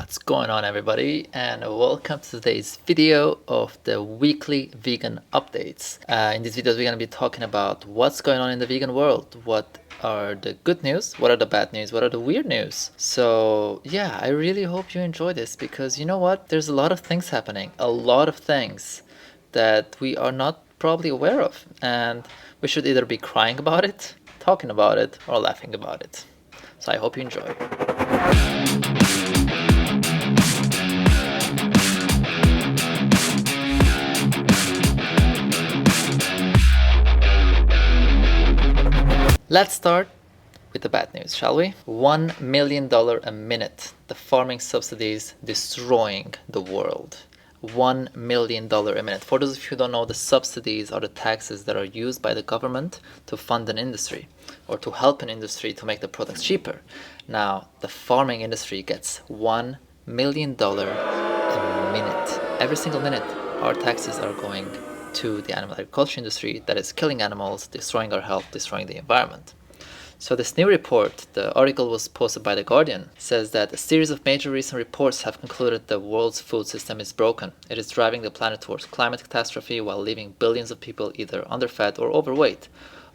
What's going on, everybody, and welcome to today's video of the weekly vegan updates. In these videos we're going to be talking about what's going on in the vegan world, what are the good news, what are the bad news, what are the weird news. So yeah, I really hope you enjoy this, because you know what, there's a lot of things happening, a lot of things that we are not probably aware of, and we should either be crying about it, talking about it, or laughing about it. So I hope you enjoy. Let's start with the bad news, shall we? $1 million a minute. The farming subsidies destroying the world. $1 million a minute. For those of you who don't know, the subsidies are the taxes that are used by the government to fund an industry or to help an industry to make the products cheaper. Now, the farming industry gets $1 million a minute. Every single minute, our taxes are going to the animal agriculture industry that is killing animals, destroying our health, destroying the environment. So this new report, the article was posted by The Guardian, says that a series of major recent reports have concluded the world's food system is broken. It is driving the planet towards climate catastrophe while leaving billions of people either underfed or overweight.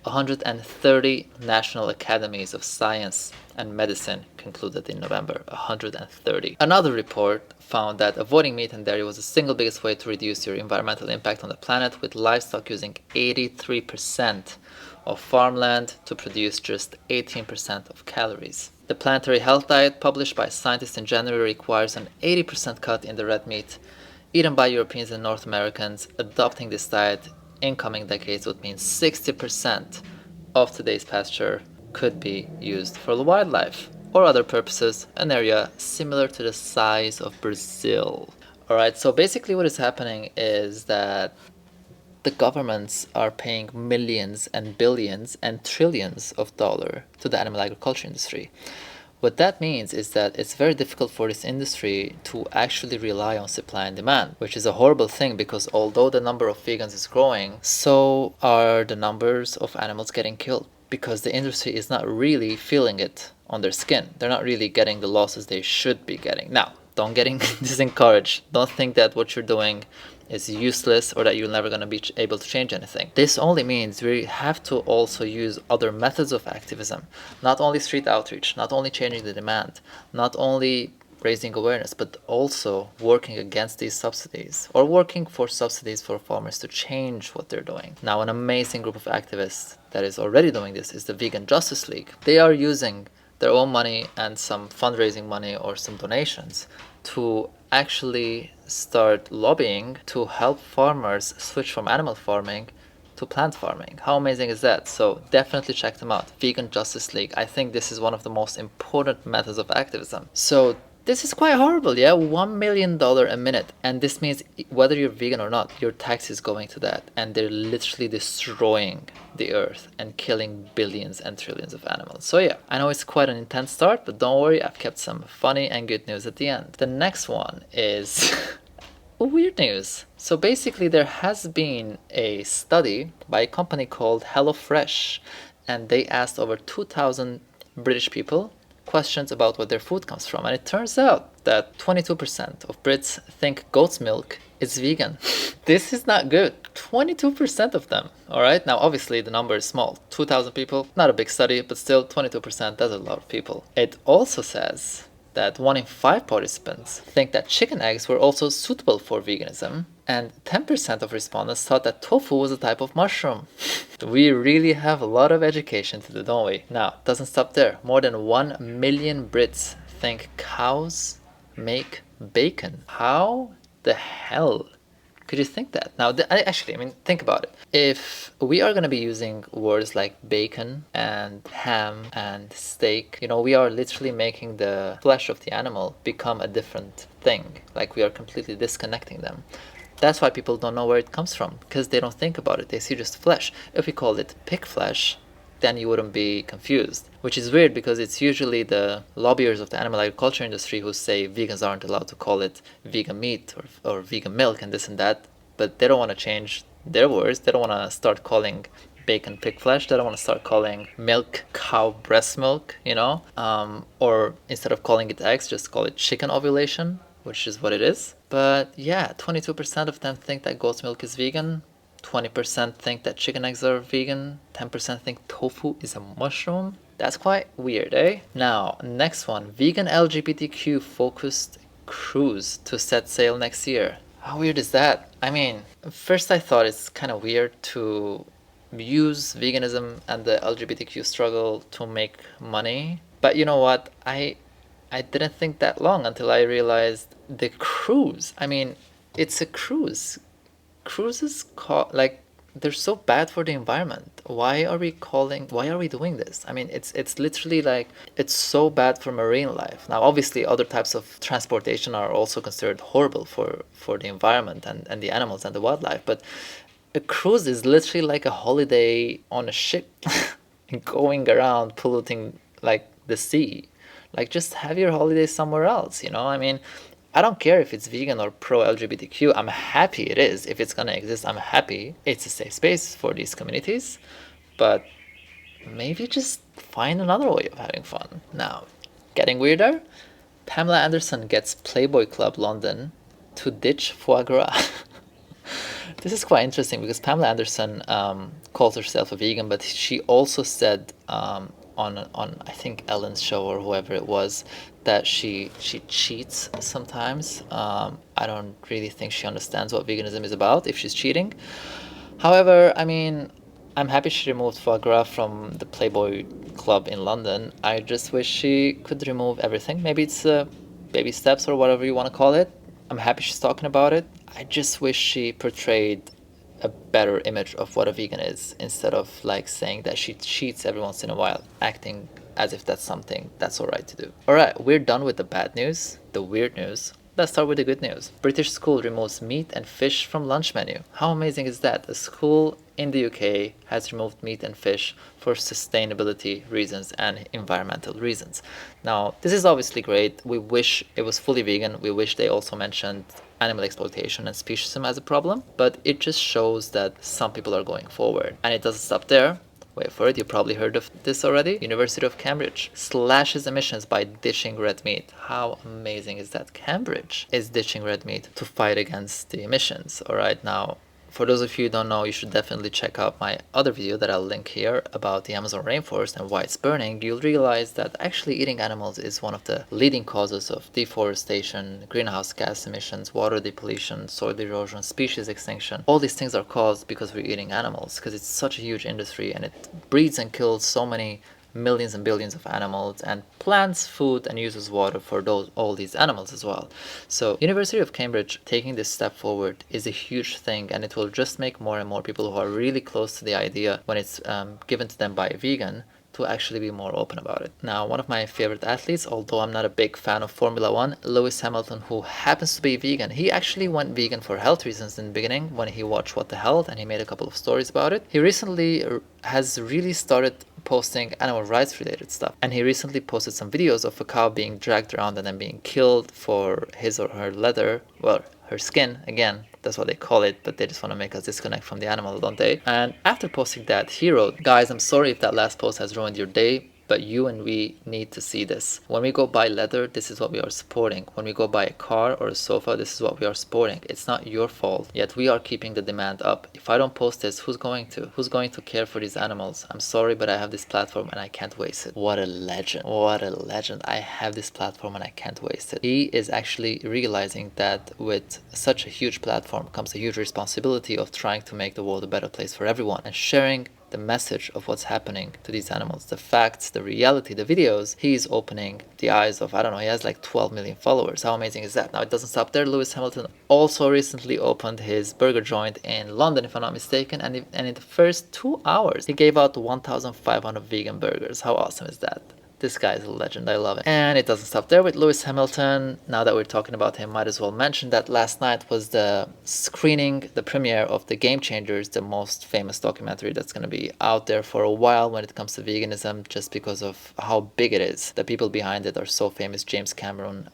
130 national academies of science and medicine concluded in November. 130. Another report found that avoiding meat and dairy was the single biggest way to reduce your environmental impact on the planet, with livestock using 83% of farmland to produce just 18% of calories. The Planetary Health Diet, published by scientists in January, requires an 80% cut in the red meat eaten by Europeans and North Americans. Adopting this diet in coming decades would mean 60% of today's pasture could be used for the wildlife or other purposes, an area similar to the size of Brazil. Alright, so basically what is happening is that the governments are paying millions and billions and trillions of dollars to the animal agriculture industry. What that means is that it's very difficult for this industry to actually rely on supply and demand, which is a horrible thing, because although the number of vegans is growing, so are the numbers of animals getting killed, because the industry is not really feeling it on their skin. They're not really getting the losses they should be getting. Now, don't get disencouraged. Don't think that what you're doing is useless or that you're never going to be able to change anything. This only means we have to also use other methods of activism, not only street outreach, not only changing the demand, not only raising awareness, but also working against these subsidies or working for subsidies for farmers to change what they're doing. Now, an amazing group of activists that is already doing this is the Vegan Justice League. They are using their own money and some fundraising money or some donations to actually start lobbying to help farmers switch from animal farming to plant farming. How amazing is that? So definitely check them out. Vegan Justice League. I think this is one of the most important methods of activism. So this is quite horrible, yeah? $1 million a minute. And this means whether you're vegan or not, your tax is going to that. And they're literally destroying the earth and killing billions and trillions of animals. So yeah, I know it's quite an intense start, but don't worry, I've kept some funny and good news at the end. The next one is weird news. So basically there has been a study by a company called HelloFresh, and they asked over 2,000 British people questions about where their food comes from, and it turns out that 22% of Brits think goat's milk is vegan. This is not good. 22% of them. Alright, now obviously the number is small. 2,000 people, not a big study, but still 22%, that's a lot of people. It also says that 1 in 5 participants think that chicken eggs were also suitable for veganism, and 10% of respondents thought that tofu was a type of mushroom. We really have a lot of education to do, don't we? Now, it doesn't stop there. More than 1 million Brits think cows make bacon. How the hell could you think that? Now, actually, think about it. If we are going to be using words like bacon and ham and steak, we are literally making the flesh of the animal become a different thing. Like, we are completely disconnecting them. That's why people don't know where it comes from, because they don't think about it. They see just flesh. If we called it pig flesh, then you wouldn't be confused. Which is weird, because it's usually the lobbyers of the animal agriculture industry who say vegans aren't allowed to call it vegan meat or vegan milk and this and that. But they don't want to change their words. They don't want to start calling bacon pig flesh that I want to start calling milk cow breast milk, or instead of calling it eggs, just call it chicken ovulation, which is what it is. But yeah, 22% of them think that goat's milk is vegan. 20% think that chicken eggs are vegan. 10% think tofu is a mushroom. That's quite weird, eh? Now, next one. Vegan LGBTQ focused cruise to set sail next year. How weird is that? I mean, first I thought it's kind of weird to use veganism and the LGBTQ struggle to make money. But you know what? I didn't think that long until I realized the cruise. I mean, it's a cruise. Cruises they're so bad for the environment. Why are we doing this? I mean, it's literally like, it's so bad for marine life. Now, obviously, other types of transportation are also considered horrible for the environment and the animals and the wildlife. But a cruise is literally like a holiday on a ship, going around polluting like the sea. Like, just have your holiday somewhere else, I mean, I don't care if it's vegan or pro LGBTQ. I'm happy it is. If it's gonna exist, I'm happy. It's a safe space for these communities. But maybe just find another way of having fun. Now, getting weirder, Pamela Anderson gets Playboy Club London to ditch foie gras. This is quite interesting because Pamela Anderson calls herself a vegan, but she also said on I think Ellen's show or whoever it was that she cheats sometimes. I don't really think she understands what veganism is about if she's cheating. However, I mean, I'm happy she removed foie gras from the Playboy Club in London. I just wish she could remove everything. Maybe it's baby steps or whatever you want to call it. I'm happy she's talking about it. I just wish she portrayed a better image of what a vegan is, instead of like saying that she cheats every once in a while, acting as if that's something that's alright to do. Alright, we're done with the bad news, the weird news. Let's start with the good news. British school removes meat and fish from lunch menu. How amazing is that? A school in the UK has removed meat and fish for sustainability reasons and environmental reasons. Now, this is obviously great. We wish it was fully vegan. We wish they also mentioned animal exploitation and speciesism as a problem, but it just shows that some people are going forward. And it doesn't stop there. Wait for it, you probably heard of this already. University of Cambridge slashes emissions by ditching red meat. How amazing is that? Cambridge is ditching red meat to fight against the emissions. Alright, now, for those of you who don't know, you should definitely check out my other video that I'll link here about the Amazon rainforest and why it's burning. You'll realize that actually eating animals is one of the leading causes of deforestation, greenhouse gas emissions, water depletion, soil erosion, species extinction. All these things are caused because we're eating animals, because it's such a huge industry and it breeds and kills so many millions and billions of animals and plants food and uses water for all these animals as well. So University of Cambridge taking this step forward is a huge thing, and it will just make more and more people who are really close to the idea when it's given to them by a vegan to actually be more open about it. Now, one of my favorite athletes, although I'm not a big fan of Formula 1, Lewis Hamilton, who happens to be vegan. He actually went vegan for health reasons in the beginning when he watched What the Health, and he made a couple of stories about it. He recently has really started posting animal rights related stuff, and he recently posted some videos of a cow being dragged around and then being killed for his or her leather, well, her skin, again, that's what they call it, but they just want to make us disconnect from the animal, don't they? And after posting that, he wrote, "Guys, I'm sorry if that last post has ruined your day, but you and we need to see this. When we go buy leather, this is what we are supporting. When we go buy a car or a sofa, this is what we are supporting. It's not your fault, yet we are keeping the demand up. If I don't post this, who's going to? Who's going to care for these animals? I'm sorry, but I have this platform and I can't waste it." What a legend. What a legend. I have this platform and I can't waste it. He is actually realizing that with such a huge platform comes a huge responsibility of trying to make the world a better place for everyone and sharing the message of what's happening to these animals, the facts, the reality, the videos. He's opening the eyes of, I don't know, he has like 12 million followers. How amazing is that? Now, it doesn't stop there. Lewis Hamilton also recently opened his burger joint in London, if I'm not mistaken, and in the first 2 hours, he gave out 1,500 vegan burgers. How awesome is that? This guy is a legend. I love it. And it doesn't stop there with Lewis Hamilton. Now that we're talking about him, might as well mention that last night was the screening, the premiere of The Game Changers, the most famous documentary that's going to be out there for a while when it comes to veganism, just because of how big it is. The people behind it are so famous. James Cameron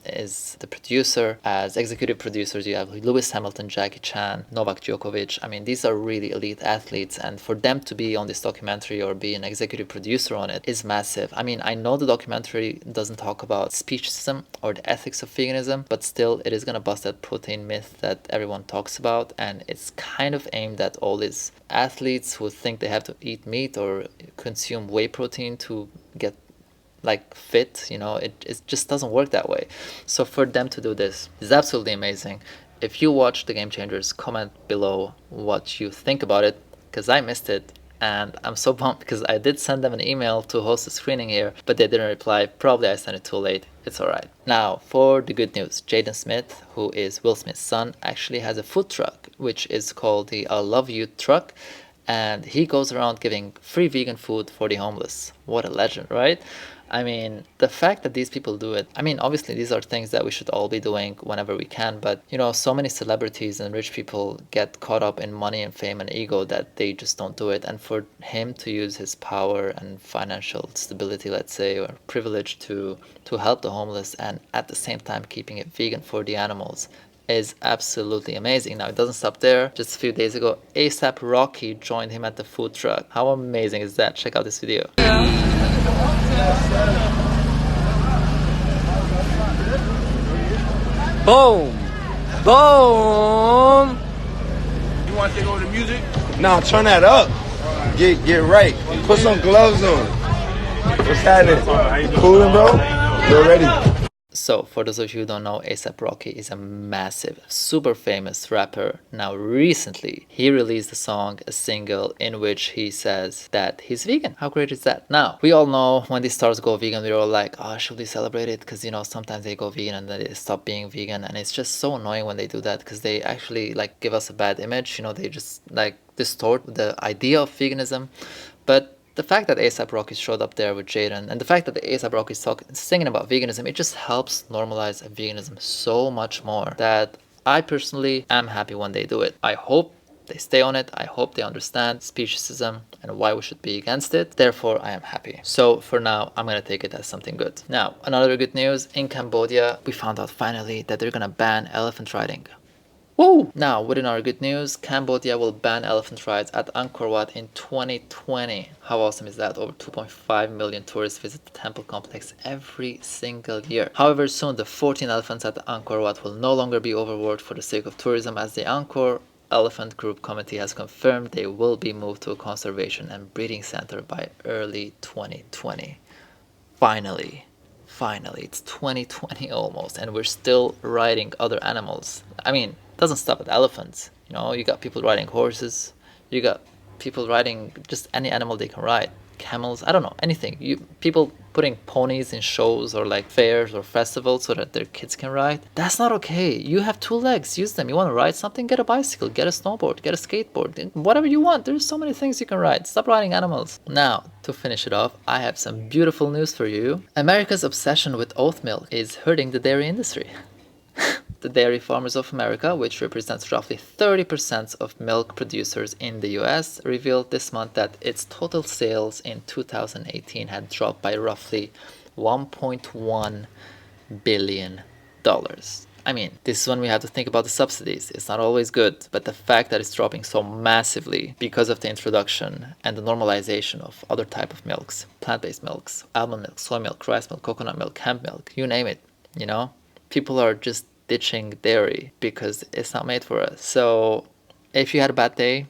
is the producer. As executive producers, you have Lewis Hamilton, Jackie Chan, Novak Djokovic. I mean, these are really elite athletes, and for them to be on this documentary or be an executive producer on it is massive. I mean, I know the documentary doesn't talk about speciesism or the ethics of veganism, but still it is going to bust that protein myth that everyone talks about, and it's kind of aimed at all these athletes who think they have to eat meat or consume whey protein to get like fit. You know, it just doesn't work that way. So for them to do this is absolutely amazing. If you watch The Game Changers, comment below what you think about it, because I missed it. And I'm so bummed because I did send them an email to host a screening here, but they didn't reply. Probably I sent it too late. It's alright. Now, for the good news, Jaden Smith, who is Will Smith's son, actually has a food truck, which is called the I Love You truck. And he goes around giving free vegan food for the homeless. What a legend, right? I mean, the fact that these people do it, I mean, obviously these are things that we should all be doing whenever we can, but you know, so many celebrities and rich people get caught up in money and fame and ego that they just don't do it. And for him to use his power and financial stability, let's say, or privilege to help the homeless and at the same time keeping it vegan for the animals is absolutely amazing. Now, it doesn't stop there. Just a few days ago, ASAP Rocky joined him at the food truck. How amazing is that? Check out this video. Boom! Boom! You want to take over the music? Nah, turn that up. Get right. Put some gloves on. What's happening? Coolin', bro? You're ready. So, for those of you who don't know, ASAP Rocky is a massive, super famous rapper. Now, recently, he released a single in which he says that he's vegan. How great is that? Now, we all know when these stars go vegan, we're all like, oh, should we celebrate it? Because, you know, sometimes they go vegan and then they stop being vegan. And it's just so annoying when they do that because they actually, like, give us a bad image. You know, they just, like, distort the idea of veganism. But the fact that ASAP Rocky showed up there with Jaden, and the fact that ASAP Rocky is singing about veganism, it just helps normalize veganism so much more that I personally am happy when they do it. I hope they stay on it. I hope they understand speciesism and why we should be against it. Therefore, I am happy. So for now, I'm going to take it as something good. Now, another good news. In Cambodia, we found out finally that they're going to ban elephant riding. Woo! Now, within our good news, Cambodia will ban elephant rides at Angkor Wat in 2020. How awesome is that? Over 2.5 million tourists visit the temple complex every single year. However, soon the 14 elephants at Angkor Wat will no longer be overworked for the sake of tourism, as the Angkor Elephant Group Committee has confirmed they will be moved to a conservation and breeding center by early 2020. Finally, it's 2020 almost, and we're still riding other animals. I mean, doesn't stop at elephants. You know, you got people riding horses, you got people riding just any animal they can ride, camels, I don't know, anything. People putting ponies in shows or like fairs or festivals so that their kids can ride. That's not okay. You have two legs, use them. You want to ride something, get a bicycle, get a snowboard, get a skateboard, whatever you want. There's so many things you can ride. Stop riding animals. Now, to finish it off, I have some beautiful news for you. America's obsession with oat milk is hurting the dairy industry. The Dairy Farmers of America, which represents roughly 30% of milk producers in the US, revealed this month that its total sales in 2018 had dropped by roughly $1.1 billion. I mean, this is when we have to think about the subsidies. It's not always good, but the fact that it's dropping so massively because of the introduction and the normalization of other type of milks, plant-based milks, almond milk, soy milk, rice milk, coconut milk, hemp milk, you name it, you know? People are just ditching dairy because it's not made for us. So if you had a bad day,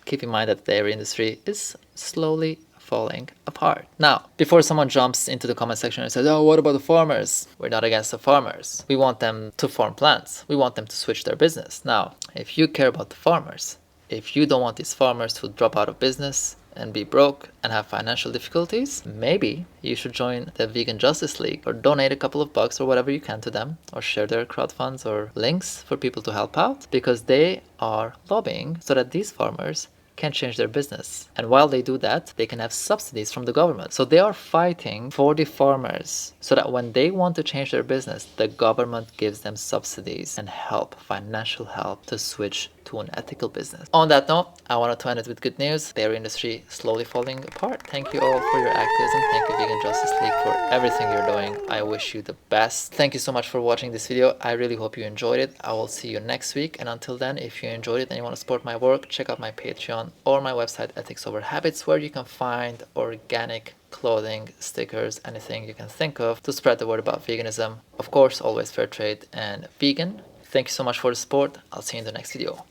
keep in mind that the dairy industry is slowly falling apart. Now, before someone jumps into the comment section and says, oh, what about the farmers? We're not against the farmers. We want them to farm plants. We want them to switch their business. Now, if you care about the farmers, if you don't want these farmers to drop out of business and be broke and have financial difficulties, maybe you should join the Vegan Justice League or donate a couple of bucks or whatever you can to them, or share their crowd funds or links for people to help out, because they are lobbying so that these farmers can change their business. And while they do that, they can have subsidies from the government. So they are fighting for the farmers so that when they want to change their business, the government gives them subsidies and help, financial help, to switch to an ethical business. On that note, I wanted to end it with good news. Dairy industry slowly falling apart. Thank you all for your activism. Thank you, Vegan Justice League, for everything you're doing. I wish you the best. Thank you so much for watching this video. I really hope you enjoyed it. I will see you next week. And until then, if you enjoyed it and you want to support my work, check out my Patreon or my website, Ethics Over Habits, where you can find organic clothing, stickers, anything you can think of to spread the word about veganism. Of course, always fair trade and vegan. Thank you so much for the support. I'll see you in the next video.